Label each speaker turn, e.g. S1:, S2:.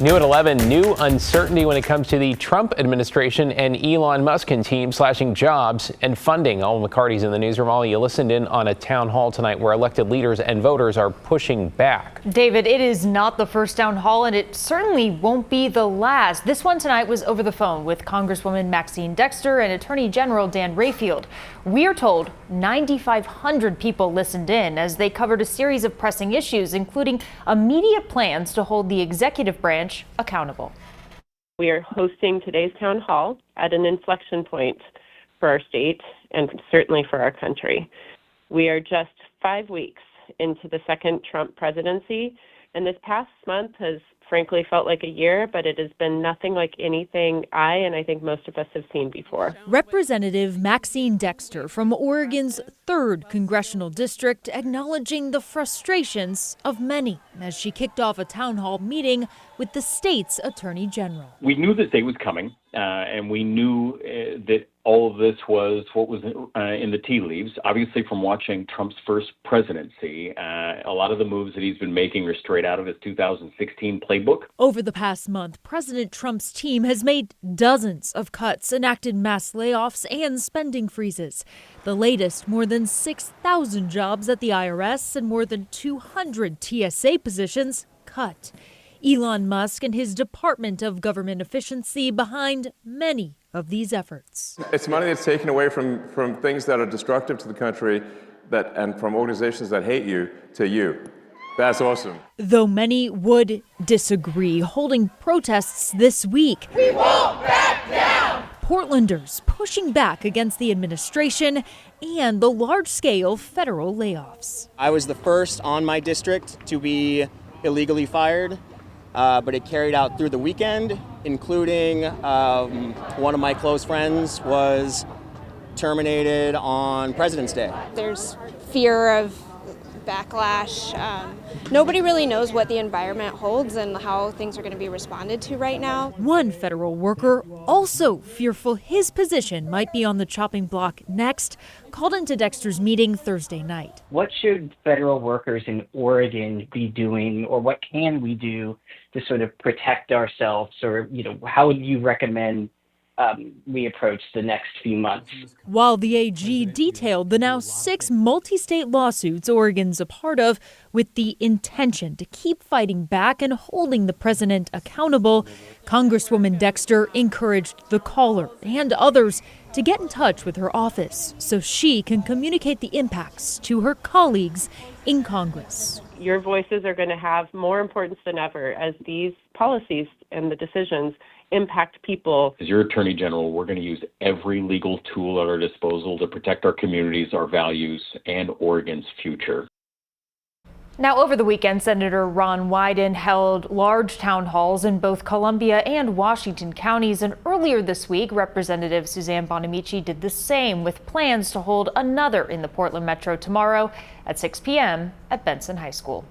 S1: New at 11, new uncertainty when it comes to the Trump administration and Elon Musk and team slashing jobs and funding. Ollie McCarty's in the newsroom. Ollie, you listened in on a town hall tonight where elected leaders and voters are pushing back.
S2: David, it is not the first town hall, and it certainly won't be the last. This one tonight was over the phone with Congresswoman Maxine Dexter and Attorney General Dan Rayfield. We are told 9,500 people listened in as they covered a series of pressing issues, including immediate plans to hold the executive branch accountable.
S3: We are hosting today's town hall at an inflection point for our state and certainly for our country. We are just 5 weeks into the second Trump presidency, and this past month has frankly felt like a year, but it has been nothing like anything I think most of us have seen before.
S2: Representative Maxine Dexter from Oregon's 3rd Congressional District acknowledging the frustrations of many as she kicked off a town hall meeting with the state's Attorney General.
S4: We knew this day was coming, and we knew that all of this was what was in the tea leaves. Obviously, from watching Trump's first presidency, a lot of the moves that he's been making are straight out of his 2016 playbook.
S2: Over the past month, President Trump's team has made dozens of cuts, enacted mass layoffs and spending freezes. The latest, more than 6,000 jobs at the IRS and more than 200 TSA positions cut. Elon Musk and his Department of Government Efficiency behind many of these efforts.
S5: It's money that's taken away from things that are destructive to the country and from organizations that hate you to you. That's awesome.
S2: Though many would disagree, holding protests this week.
S6: We won't back down!
S2: Portlanders pushing back against the administration and the large-scale federal layoffs.
S7: I was the first on my district to be illegally fired. But it carried out through the weekend, including one of my close friends was terminated on President's Day.
S8: There's fear of backlash. Nobody really knows what the environment holds and how things are going to be responded to right now.
S2: One federal worker, also fearful his position might be on the chopping block next, called into Dexter's meeting Thursday night.
S9: What should federal workers in Oregon be doing, or what can we do to sort of protect ourselves, or how would you recommend we approach the next few months?
S2: While the AG detailed the now 6 multi-state lawsuits Oregon's a part of with the intention to keep fighting back and holding the president accountable, Congresswoman Dexter encouraged the caller and others to get in touch with her office so she can communicate the impacts to her colleagues in Congress.
S3: Your voices are going to have more importance than ever as these policies and the decisions impact people.
S4: As your Attorney General, we're going to use every legal tool at our disposal to protect our communities, our values, and Oregon's future.
S2: Now, over the weekend, Senator Ron Wyden held large town halls in both Columbia and Washington counties. And earlier this week, Representative Suzanne Bonamici did the same with plans to hold another in the Portland Metro tomorrow at 6 p.m. at Benson High School.